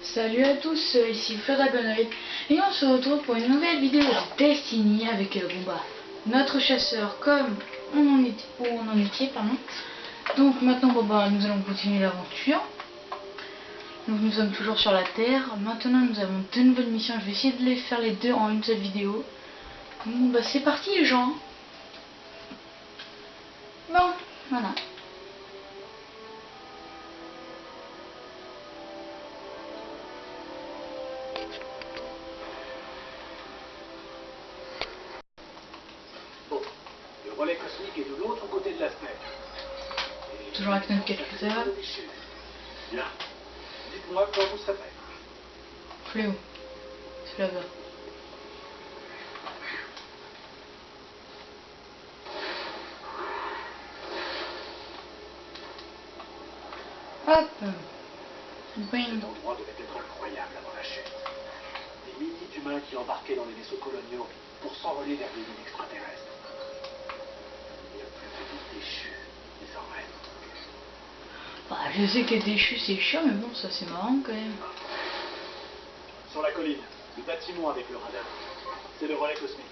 Salut à tous, ici Flodragonoid et on se retrouve pour une nouvelle vidéo de Destiny avec notre chasseur comme on en était, pardon. Donc maintenant nous allons continuer l'aventure. Donc nous sommes toujours sur la terre. Maintenant nous avons deux nouvelles missions, je vais essayer de les faire les deux en une seule vidéo. Donc c'est parti les gens. Bon, voilà. Le relais cosmique est de l'autre côté de la sphère. Toujours avec notre capteur. Bien. Dites-moi quand vous serez prêt. Fléau. C'est là-bas. Hop. Cet endroit devait être incroyable avant la chute. Des milliers d'humains qui embarquaient dans les vaisseaux coloniaux pour s'envoler vers des îles extraterrestres. Il n'y a plus que des déchus, désormais. Bah, je sais que les déchus c'est chiant, mais bon, ça c'est marrant quand même. Sur la colline, le bâtiment avec le radar. C'est le relais cosmique.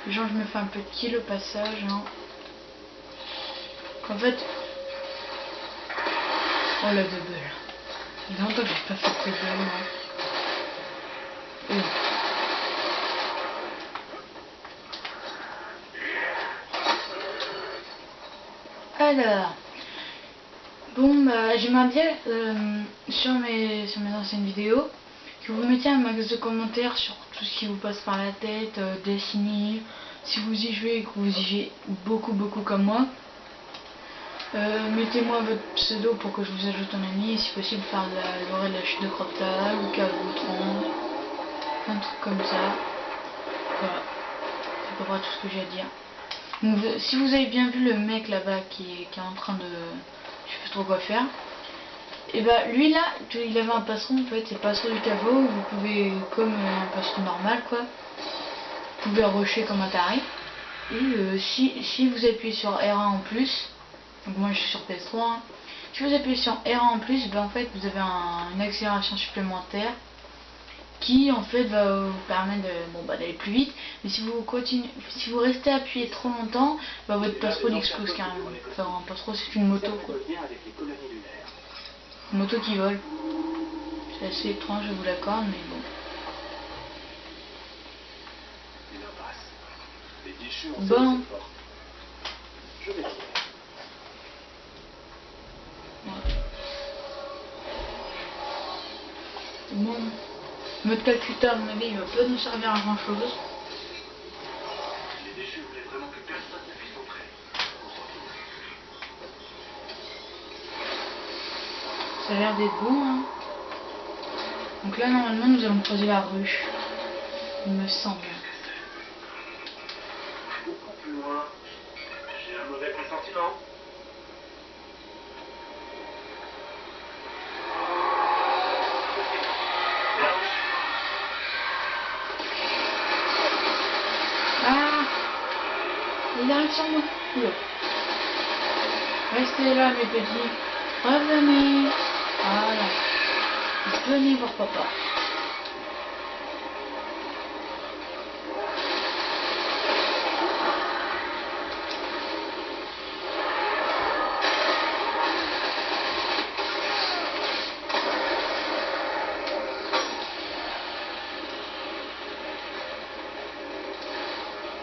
Genre je me fais un petit au passage, hein. En fait... Oh la double. Il y a longtemps que j'ai pas fait de double, moi. Alors... Bon bah j'aimerais bien sur mes anciennes vidéos que vous mettiez un max de commentaires sur tout ce qui vous passe par la tête, Destiny, si vous y jouez et que vous y jouez beaucoup comme moi. Mettez-moi votre pseudo pour que je vous ajoute en ami et si possible faire l'oreille de la chute de Croptal ou K30, un truc comme ça. Voilà, c'est à peu près tout ce que j'ai à dire. Donc, si vous avez bien vu le mec là-bas qui est en train de... je sais plus trop quoi faire. Et bah lui là, il avait un passeron en fait, c'est le passeron du caveau, vous pouvez, comme un passeron normal quoi, vous pouvez rusher comme un taré. Et si vous appuyez sur R1 en plus, donc moi je suis sur PS3, hein. Si vous appuyez sur R1 en plus, ben en fait vous avez une accélération supplémentaire qui en fait va vous permettre d'aller plus vite. Mais si vous restez appuyé trop longtemps, bah, votre passereau explose carrément. Enfin un passereau c'est une moto quoi. Une moto qui vole. C'est assez étrange, je vous l'accorde, mais bon. Bon. Je vais tirer. Bon, notre calculateur à mon avis il va pas nous servir à grand chose. Les déchus voulaient vraiment que personne ne puisse entrer. Ça a l'air d'être bon, hein. Donc là normalement nous allons creuser la ruche, il me semble. Beaucoup plus loin, j'ai un mauvais pressentiment. Ah, il arrive sur moi. Oula. Restez là mes petits. Revenez. Voilà. Venez voir papa.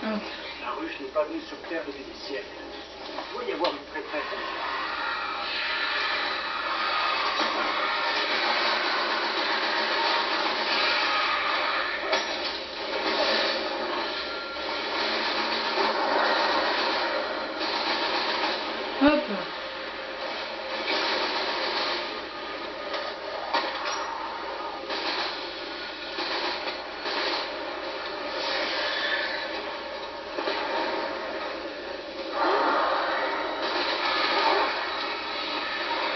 Oh. La ruche n'est pas venue sur Terre depuis des siècles. Il doit y avoir une traîtresse. Hop.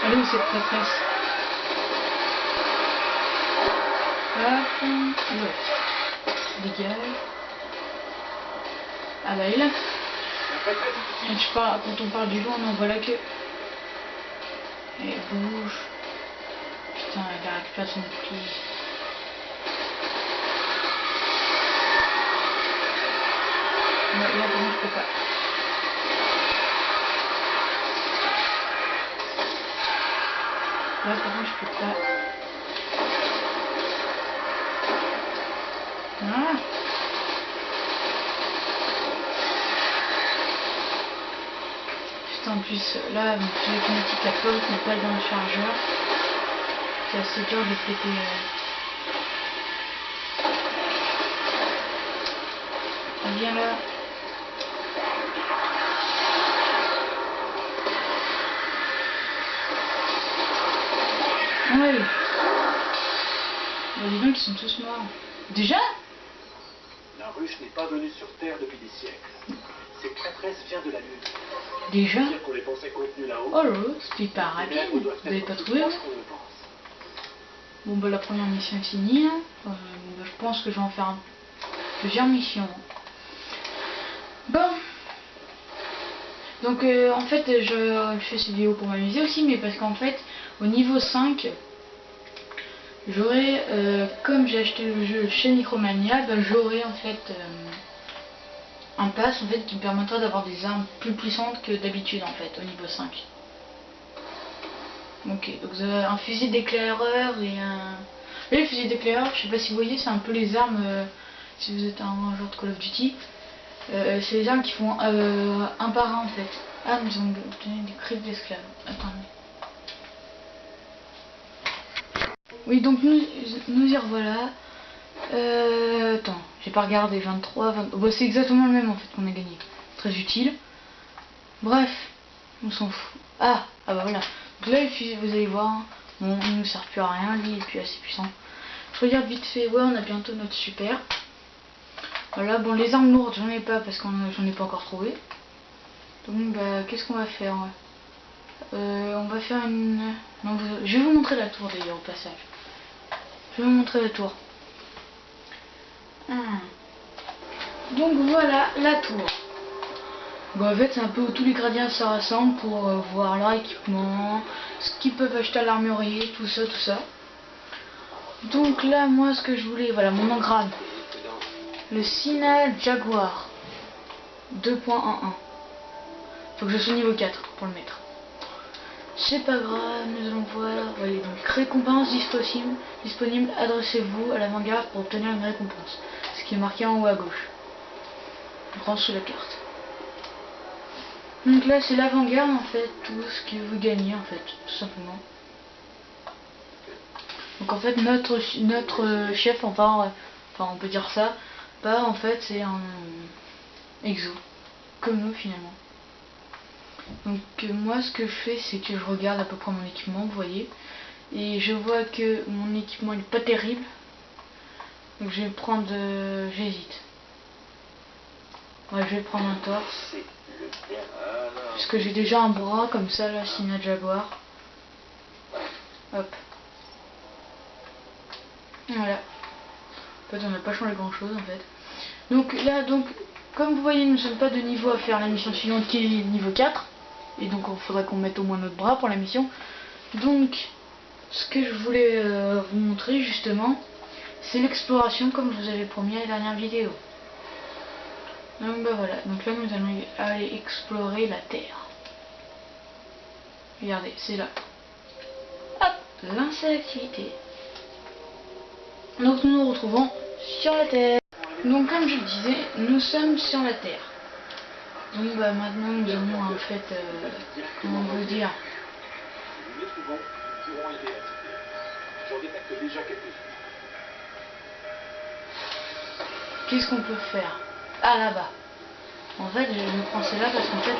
Elle est où cette traîtresse? Hop. Oula. Dégage. Ah bah elle est là. La traîtresse est ici. Quand on parle du loup, on en voit la queue. Et bouge. Putain, il a récupéré son bouclier. Là, pour moi, je peux pas. Là, par contre, je peux pas. Ah. Putain, en plus, là, mon pied automatique, la porte n'est pas dans le chargeur. C'est assez dur de péter. Viens là. Ouais. Bah, dis donc, ils sont tous morts. Déjà? La ruche n'est pas venue sur Terre depuis des siècles. Cette prêtresse vient de la Lune. Déjà? Dire qu'on les pensait contenus là-haut. Oh là, c'était pas rapide. Vous avez pas trouvé? Bon bah la première mission est finie. Hein. Bah, je pense que je vais en faire plusieurs missions. Bon. Donc en fait je fais cette vidéo pour m'amuser aussi, mais parce qu'en fait au niveau 5 j'aurai comme j'ai acheté le jeu chez Micromania, bah, j'aurai en fait un pass en fait qui me permettra d'avoir des armes plus puissantes que d'habitude en fait au niveau 5. Ok, donc vous avez un fusil d'éclaireur et un... Là, le fusil d'éclaireur, je sais pas si vous voyez, c'est un peu les armes, si vous êtes un genre de Call of Duty, c'est les armes qui font un par un en fait. Ah, nous avons obtenu des cris d'esclaves. Attendez. Oui, donc nous y revoilà. Attends, j'ai pas regardé, 23, 20... Bon, c'est exactement le même en fait qu'on a gagné. Très utile. Bref, on s'en fout. Ah bah voilà. Donc là, le fusil, vous allez voir, bon, il nous sert plus à rien, lui il est plus assez puissant. Je regarde vite fait, ouais, on a bientôt notre super. Voilà, bon, les armes lourdes, j'en ai pas parce que j'en ai pas encore trouvé. Donc, bah, qu'est-ce qu'on va faire, ouais. On va faire une... Non, je vais vous montrer la tour d'ailleurs au passage. Je vais vous montrer la tour. Donc voilà la tour. Bon, en fait, c'est un peu où tous les gardiens se rassemblent pour voir leur équipement, ce qu'ils peuvent acheter à l'armurier, tout ça, tout ça. Donc là, moi, ce que je voulais, voilà, mon engramme. Le Signal Jaguar 2.11. Faut que je sois niveau 4 pour le mettre. C'est pas grave, nous allons voir. Voyez, donc récompense disponible. Adressez-vous à l'avant-garde pour obtenir une récompense. Ce qui est marqué en haut à gauche. Je prends sur la carte. Donc là, c'est l'avant-garde en fait, tout ce que vous gagnez en fait, tout simplement. Donc en fait, notre chef, enfin on peut dire ça, bah en fait c'est un exo, comme nous finalement. Donc moi ce que je fais c'est que je regarde à peu près mon équipement, vous voyez, et je vois que mon équipement il est pas terrible, donc je vais prendre, j'hésite. Ouais, je vais prendre un torse, parce que j'ai déjà un bras comme ça là, Signal Jaguar. Hop. Voilà. En fait on n'a pas changé grand chose en fait. Donc là, comme vous voyez, nous ne sommes pas de niveau à faire la mission suivante qui est niveau 4. Et donc il faudrait qu'on mette au moins notre bras pour la mission. Donc ce que je voulais vous montrer justement, c'est l'exploration comme je vous avais promis à la dernière vidéo. Donc bah voilà, donc là nous allons aller explorer la Terre. Regardez, c'est là. Hop, lancer l'activité. Donc nous nous retrouvons sur la Terre. Donc comme je le disais, nous sommes sur la Terre. Donc bah maintenant nous allons en fait, comment on veut dire, qu'est-ce qu'on peut faire? Ah là-bas. En fait je me prends celle-là parce qu'en fait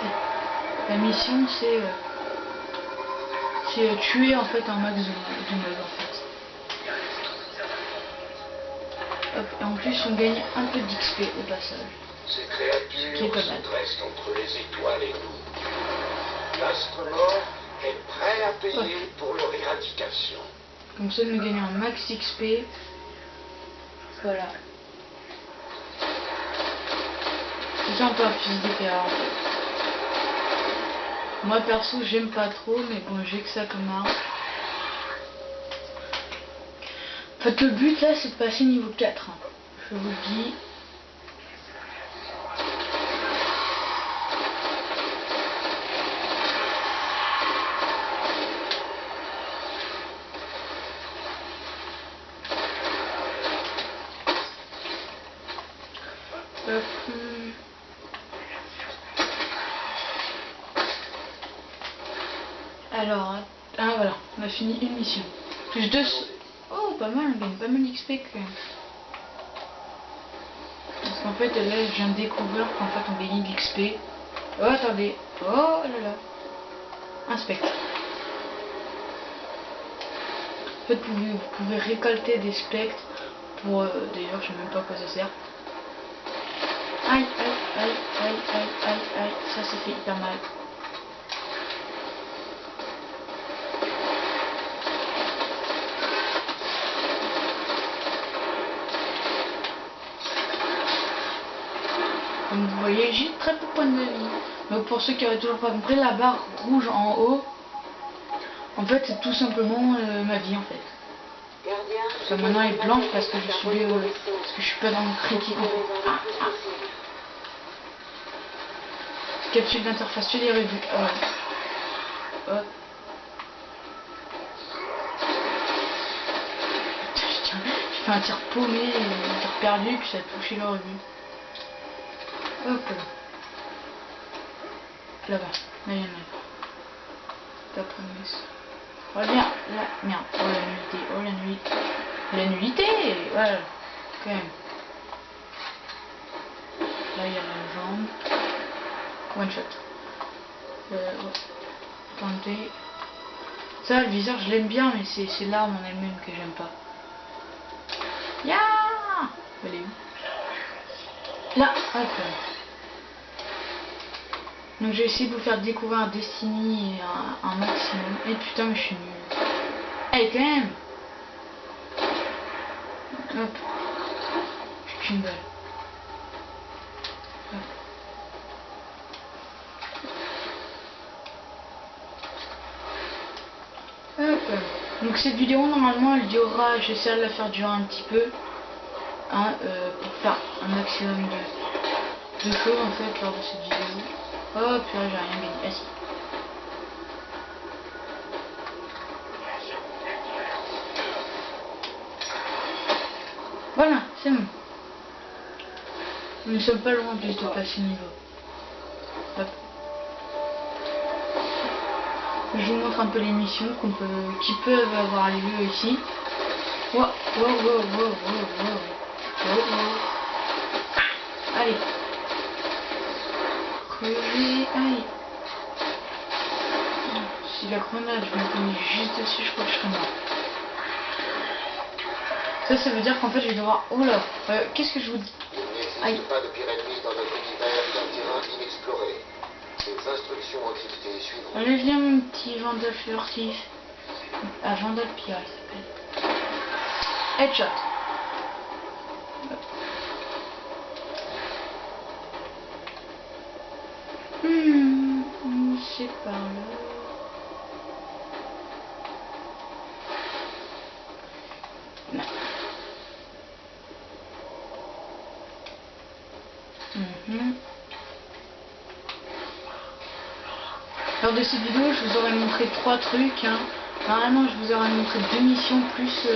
la mission c'est tuer en fait un max de mobs en fait. Hop, et en plus on gagne un peu d'XP au passage. Ces créatures se dressent entre les étoiles et nous. L'astre mort est prêt à payer pour leur éradication. Comme ça nous gagnons un max XP. Voilà. C'est ça un peu un fusil d'éclaireur en fait. Moi perso j'aime pas trop, mais bon j'ai que ça comme arme. En fait le but là c'est de passer niveau 4. Hein. Je vous le dis. Alors, ah voilà, on a fini une mission. Plus 2. Oh, pas mal, on gagne pas mal d'XP quand même. Parce qu'en fait, là, je viens de découvrir qu'en fait, on gagne de l'XP. Oh, attendez. Oh là là. Un spectre. En fait, vous pouvez récolter des spectres pour... D'ailleurs, je sais même pas à quoi ça sert. Aïe, aïe, aïe, aïe, aïe, aïe, aïe. Ça fait hyper mal. Comme vous voyez, j'ai très peu de points de vie. Donc pour ceux qui auraient toujours pas compris, la barre rouge en haut, en fait, c'est tout simplement ma vie en fait. Ça maintenant est blanche parce que je suis pas dans le critique. Capsule d'interface, tu les revus. Hop. J'ai fait un tir paumé, un tir perdu, puis ça a touché le revue. Hop. Là-bas. Là, il y en a. Ta promesse. Reviens. Là. Merde. Oh la nullité. Oh la nullité. La nullité. Voilà. Quand même. Là, il y a la jambe. One shot. Ouais. Attendez. Ça, le viseur, je l'aime bien, mais c'est l'arme en elle-même que j'aime pas. Ya. Elle est où? Là. Hop. Donc j'ai essayé de vous faire découvrir Destiny un maximum. Et putain mais je suis nul. Allez quand même. Hop. J'ai qu'une balle. Hop. Hop. Donc cette vidéo normalement elle durera, j'essaie de la faire durer un petit peu. Hein, pour faire un maximum de choses en fait lors de cette vidéo. Oh purée, j'ai rien gagné. Ah si. Voilà, c'est bon. Nous ne sommes pas loin en plus de passer le niveau. Hop. Je vous montre un peu les missions qui peuvent avoir lieu ici. Wow, wow, wow, wow, wow, wow. Wow, wow. Allez. Crever, aïe. Si la grenade, je me connais juste dessus, je crois que je serais mort. Ça veut dire qu'en fait je vais devoir... Oh là, qu'est-ce que je vous dis? Il n'existe pas de pire ennemi dans notre univers qu'un terrain inexploré. Les instructions encryptées suivront. Allez, viens mon petit Vandal furtif. Ah, Vandal Pia, il s'appelle. Headshot. C'est par là. Non. Lors de cette vidéo, je vous aurais montré 3 trucs. Hein. Normalement, je vous aurais montré 2 missions plus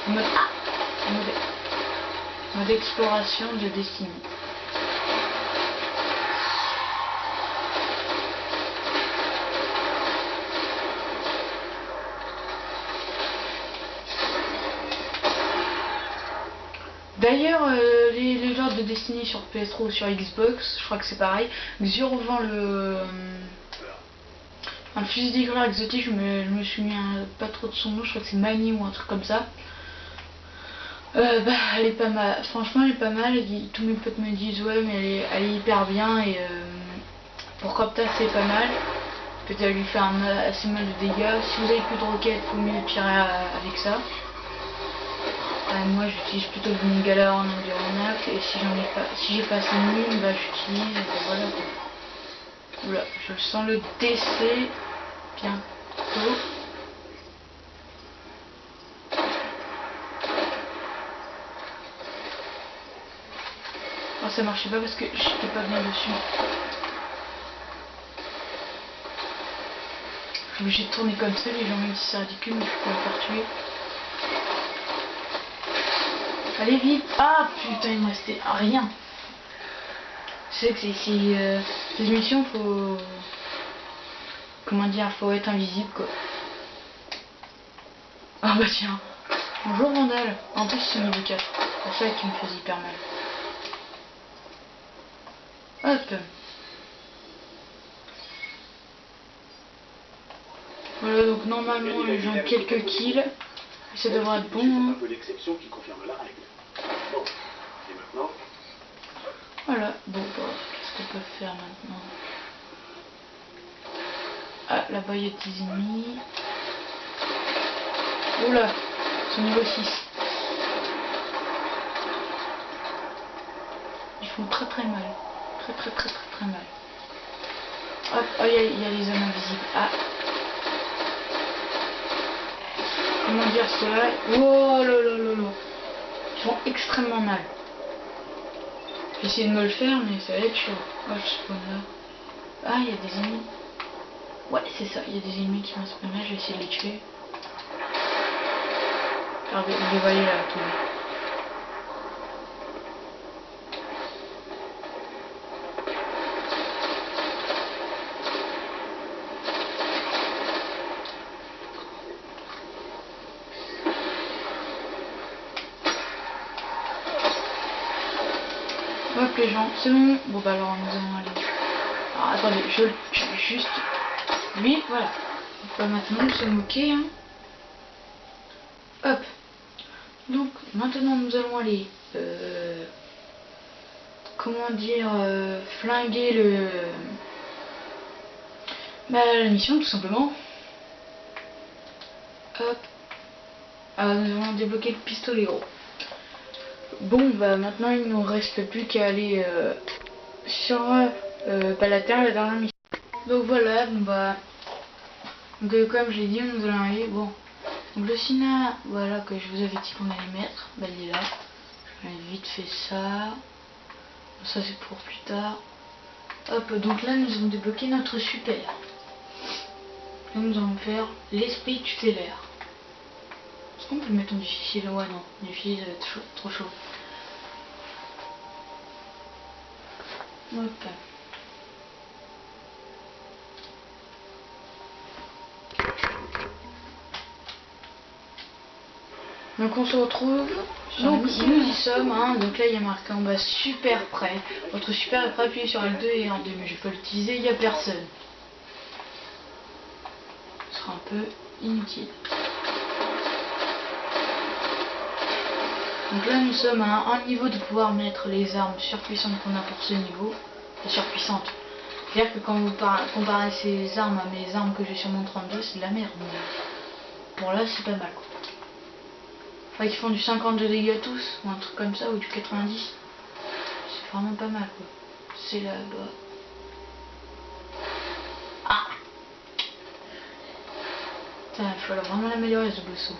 mode exploration de Destiny. D'ailleurs, les joueurs de Destiny sur PS3 ou sur Xbox, je crois que c'est pareil. Xur vend un fusil d'éclair exotique, je me suis mis pas trop de son nom, je crois que c'est Mani ou un truc comme ça. Elle est pas mal, franchement elle est pas mal, tous mes potes me disent ouais mais elle est hyper bien et pour Cropta c'est pas mal. Peut-être elle lui fait assez mal de dégâts. Si vous avez plus de roquettes, il faut mieux tirer avec ça. Moi j'utilise plutôt mon galère en environnac et si j'ai pas assez de mine, j'utilise, voilà quoi. Oula, je sens le décès bientôt. Oh, ça marchait pas parce que j'étais pas bien dessus. Je suis obligé de tourner comme ça, les gens, même si c'est ridicule, mais je peux me faire tuer. Allez vite! Ah putain, il me restait rien. Je sais que ces missions, faut... Comment dire, faut être invisible quoi. Ah bah tiens. Bonjour Vandal. En plus c'est niveau 4. C'est pour ça qu'il me faisait hyper mal. Hop. Voilà, donc normalement j'ai quelques kills. Ça devrait être bon. C'est un peu l'exception qui confirme la règle. Bon, et maintenant? Voilà, bon bah, qu'est-ce qu'on peut faire maintenant? Ah, là-bas il y a des ennemis. Oula, c'est niveau 6. Ils font très très mal. Très mal. Hop, oh, il y a les hommes invisibles. Ah. Comment dire cela? Oh là là là là. Ils font extrêmement mal. J'ai essayé de me le faire, mais ça va être chaud. Oh, je spawn là. Ah, il y a des ennemis. Ouais, c'est ça, il y a des ennemis qui vont spawner, je vais essayer de les tuer. Regardez, vous les voyez là, tous les... Hop les gens, c'est bon. Bon bah alors nous allons aller. Alors attendez, je le tue juste. Oui, voilà. Donc bah, maintenant nous sommes ok. Hein. Hop. Donc maintenant nous allons aller. Comment dire, flinguer la mission tout simplement. Hop. Alors nous allons débloquer le pistolet gros. Bon bah maintenant il nous reste plus qu'à aller sur la Terre, la dernière mission. Donc voilà, bon bah comme je l'ai dit, nous allons aller. Bon. Donc le Sina, voilà que je vous avais dit qu'on allait mettre, bah il est là. J'avais vite fait ça. Ça c'est pour plus tard. Hop, donc là nous allons débloquer notre super. Là nous allons faire l'esprit tutélaire. Est-ce qu'on peut le mettre en difficile? Ouais non, difficile ça va être chaud, trop chaud. Hop. Donc on se retrouve, donc nous y sommes, hein. Donc là il y a marqué en bas super prêt. Votre super est prêt, appuyez sur L2 et R2, mais je peux l'utiliser, il n'y a personne. Ce sera un peu inutile. Donc là nous sommes à un niveau de pouvoir mettre les armes surpuissantes qu'on a pour ce niveau. Surpuissantes. C'est-à-dire que quand vous comparez ces armes à mes armes que j'ai sur mon 32, c'est de la merde. Mais bon là c'est pas mal quoi. Enfin, ils font du 50 de dégâts tous, ou un truc comme ça, ou du 90. C'est vraiment pas mal quoi. C'est là-bas. Ah! Putain, il faut vraiment l'améliorer ce bosso.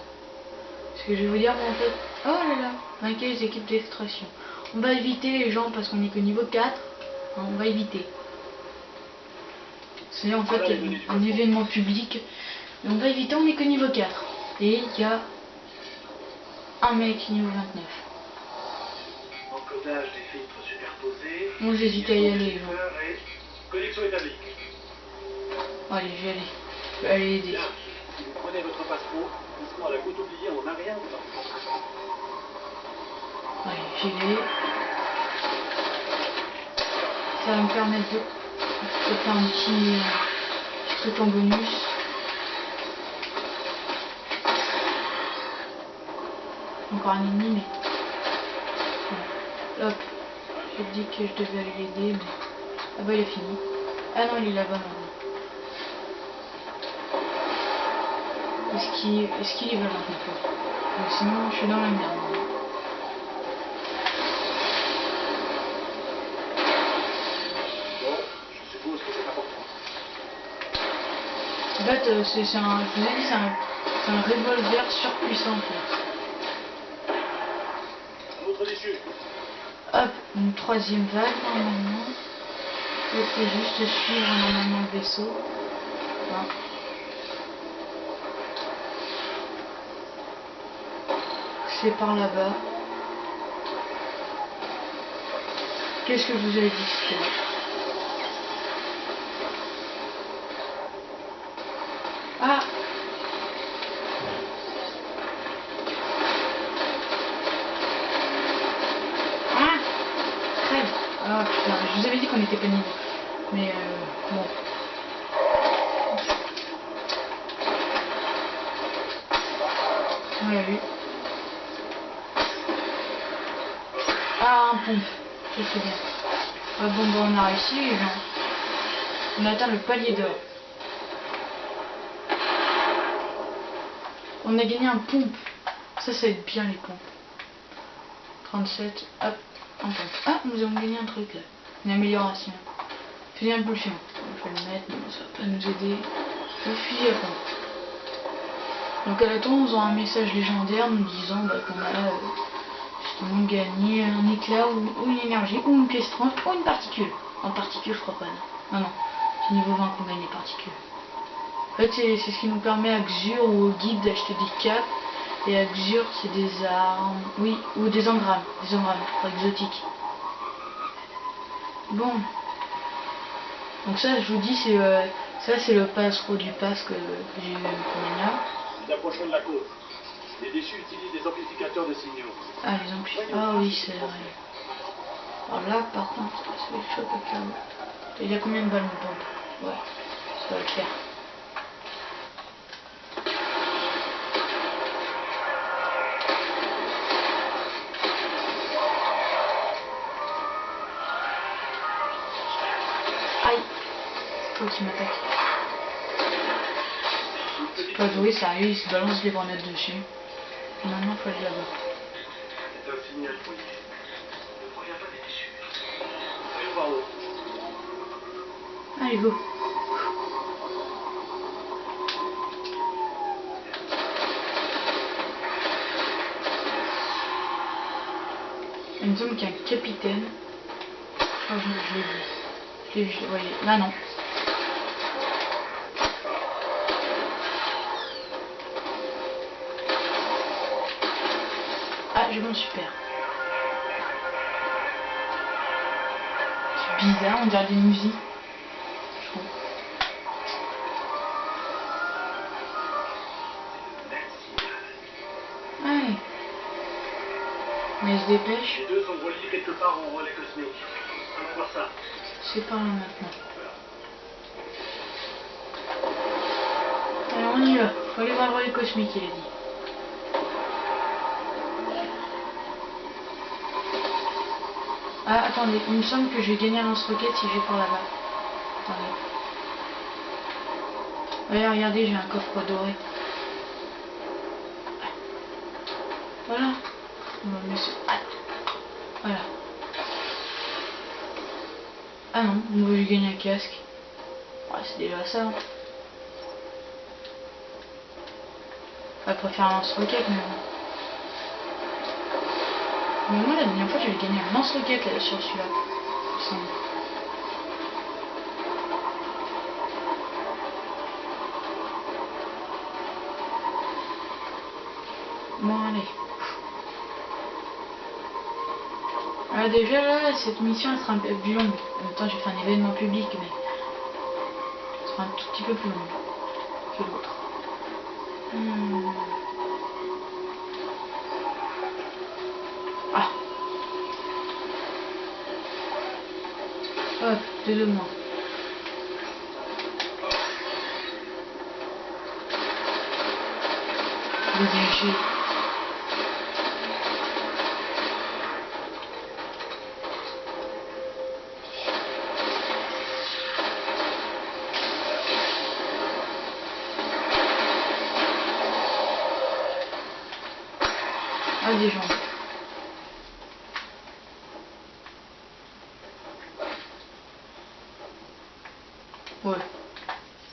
Ce que je vais vous dire, en fait. Oh là là! Vainquez les équipes d'extraction. On va éviter les gens parce qu'on est que niveau 4. Hein, on va éviter. C'est en fait un événement public. Et on va éviter, on est que niveau 4. Et il y a un mec niveau 29. Encodage des filtres superposés. Moi j'hésite à y aller. Genre. Connexion établie. Allez, je vais aller. Je vais aller aider. Bien. Si vous prenez votre passeport, nous serons à la côte oubliée en un rien de temps. Allez, j'y vais. Ça va me permettre de faire un petit truc en bonus. Encore un ennemi, mais... Bon. Hop. J'ai dit que je devais aller l'aider, mais... Ah bah il est fini. Ah non, il est là-bas maintenant. Est-ce qu'il est vraiment un peu? Sinon, je suis dans la merde. Bon, je suppose que c'est important. fait, c'est un, je vous ai dit, c'est un revolver surpuissant en fait. L'autre déchu. Hop, une troisième vague normalement. Il faut juste suivre normalement le vaisseau. Voilà. C'est par là-bas. Qu'est-ce que je vous avais dit c'était là? Ah! Ah! Crève! Ah putain, je vous avais dit qu'on était pas niveau. Mais bon. On l'a vu. Ah, un pompe. Ça c'est bien. Ah bon, bah on a réussi les gens. On a atteint le palier d'or. On a gagné un pompe. Ça va être bien les pompes. 37, hop, un pompe. Ah, nous avons gagné un truc là. Une amélioration. Fusil à impulsion. Je vais le mettre, mais ça va pas nous aider. Le fusil à pompe. Donc à la fin, nous avons un message légendaire nous disant qu'on a justement gagné un éclair ou une énergie ou une pièce trans ou une particule. En particule, je crois pas. Non, non. C'est niveau 20 qu'on gagne les particules. En fait, c'est ce qui nous permet à Xur ou au guide d'acheter des capes. Et à Xur, c'est des armes. Oui, ou des engrammes. Des engrammes exotiques. Bon. Donc ça, je vous dis, c'est ça, c'est le passe-pro du pass que j'ai eu combien là. Nous approchons de la côte. Les déchus utilisent des amplificateurs de signaux. Ah, les amplificateurs. Ah oui, c'est vrai. Alors là, par contre, ça va être chaud avec là. Il y a combien de balles, mon pompe? Ouais, ça va le faire. Aïe! Faut qu'il m'attaque. Pas jouer sérieux, il se balance les grenades dessus. Maintenant, faut aller là-bas. C'est un signal foyer. Ne provient pas des déchus. Voyons par où. Allez, go! Il me semble qu'il y a un capitaine. Oh, je l'ai vu. Je l'ai vu, je l'ai voyé. Là, non. Ah, j'ai mon super. C'est bizarre, on dirait des musiques. Je trouve. Allez. Mais il se dépêche. Les deux sont reliés quelque part en relais cosmique. Allons voir ça. C'est par là maintenant. Allez, on y va. Faut aller voir le relais cosmique, il a dit. Ah, attendez, il me semble que je vais gagner un lance-roquette si je vais par là-bas. Attendez. Ouais, regardez, j'ai un coffre doré. Voilà. On va mettre ça. Ah. Voilà. Ah non, on va gagner un casque. Ouais, c'est déjà ça. Hein. Je préfère un lance-roquette, mais bon. Mais moi, la dernière fois, j'avais gagné un lance-roquette sur celui-là. Il me semble. Bon, allez. Alors déjà, là, cette mission, elle sera un peu plus longue. En même temps, j'ai fait un événement public, mais... elle sera un tout petit peu plus longue que l'autre. Ah. Hop, de moins. Dégagé. Ah, des gens. Ouais.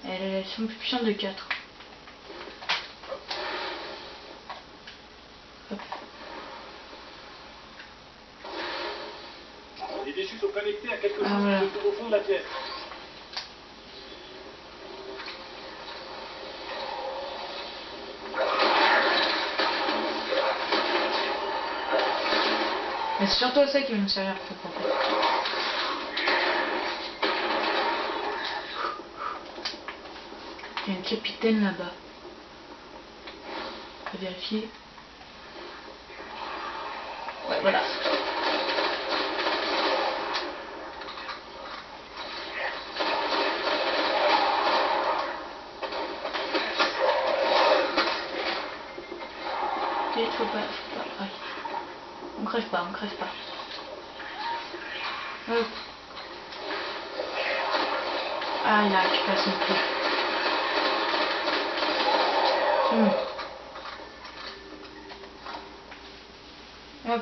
Elle se sont plus puissants de 4. Hop. Les déchus sont connectés à quelque chose voilà. qui se trouve au fond de la pièce. Mais c'est surtout ça qui va me servir pour en fait. Il y a un capitaine là-bas. On va vérifier. Ouais, voilà. Ok, faut pas. Ouais. On crève pas. Hop. Ah, il a récupéré son clé. Hop.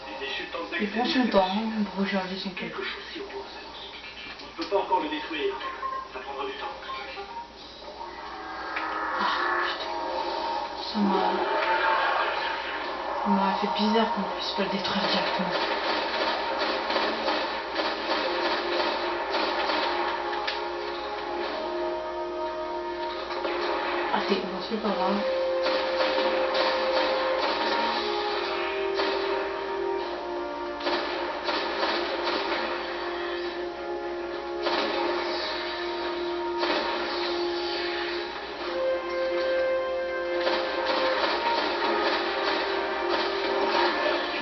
Les déchus tentent Il prend son temps pour recharger son clé. quelque chose s'y oppose. On ne peut pas encore le détruire. Ça prendra du temps. Ça m'a fait bizarre qu'on puisse pas le détruire directement. Raté, bon c'est pas grave.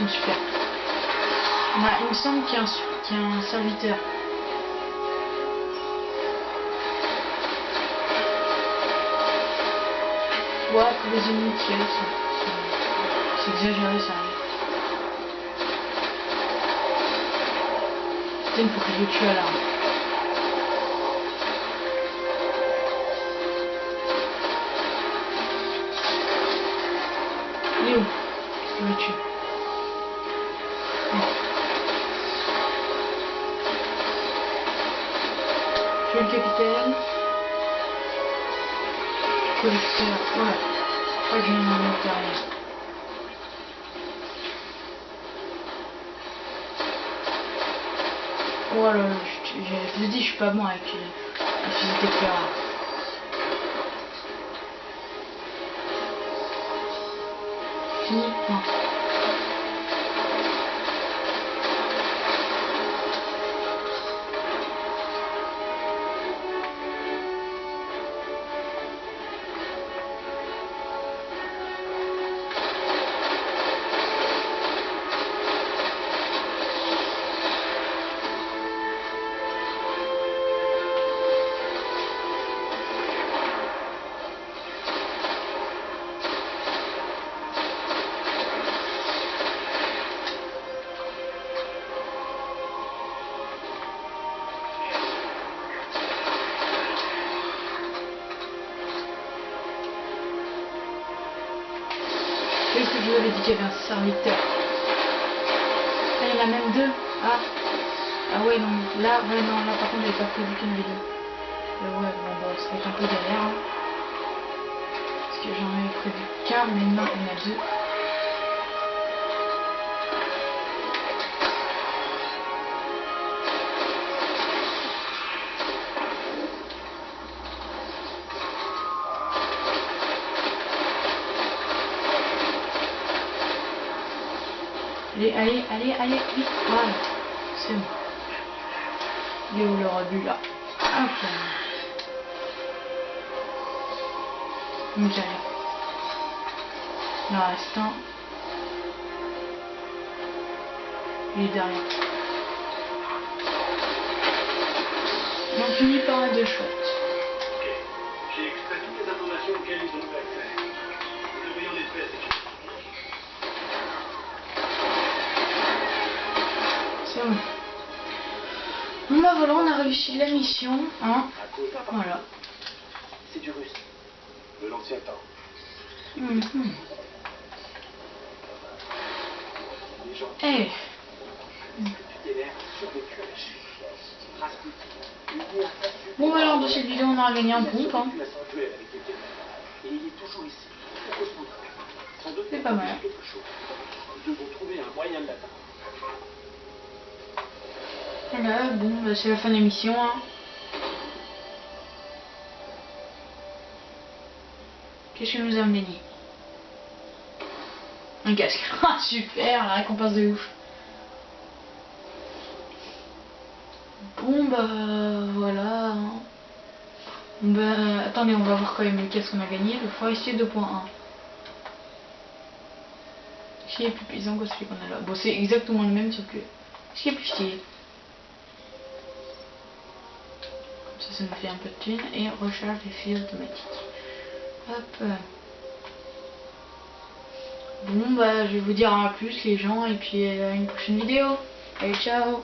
Super. Il me semble qu'il y a un serviteur. Ouais, pour les ennemis qui c'est exagéré ça. Putain, il faut que je le tue à l'arme. Il est où? Je le tue. Je suis le capitaine. Collecteur. Voilà. Je crois que j'ai un matériel. Voilà, je dis, je suis pas bon avec les fusils d'éclairage. Fini? Non. Qu'est-ce que je vous avais dit qu'il y avait un serviteur? Ah, il y en a même deux. Ah ouais, non. Là, ouais, non, là par contre, j'avais pas prévu qu'il y en avait deux. Ouais, bon, bah, ça va être un peu galère. Hein. Parce que j'en avais prévu qu'un, mais non, il y en a deux. Allez, vite, voilà. C'est bon. Il est où le rebut là? Ok. Nickel. Il en reste un. Il est derrière. On finit par un deux shots. Ok. J'ai extrait toutes les informations auxquelles ils ont eu accès. Nous devrions les faire, C'est bon. Bon bah voilà, on a réussi la mission. Hein. Voilà. C'est du russe. De l'ancien temps. Mhm. Les gens. Eh, ce que Tutélaire a survécu à la chute. Rasputin, une statue. Bon, alors dans cette vidéo, on aura gagné un pompe. Hein. À son duel avec Tutélaire. Et il est toujours ici, pour Cosmodrome. Sans doute C'est pas mal. quelque chose. Nous devons trouver un moyen de l'atteindre. Voilà, bon, bah, c'est la fin de l'émission. Hein. Qu'est-ce que nous avons gagné? Un casque. Ah, super, la récompense de ouf. Bon, bah, voilà. Bah, attendez, on va voir quand même le casque qu'on a gagné. Le forestier 2.1. Qui est plus puissant que celui qu'on a là. Bon, c'est exactement le même, sauf que ce qui est plus stylé. Ça nous fait un peu de thunes. Et recharge des fils automatiques. Hop. Bon, bah, je vais vous dire à plus les gens. Et puis à une prochaine vidéo. Allez, ciao.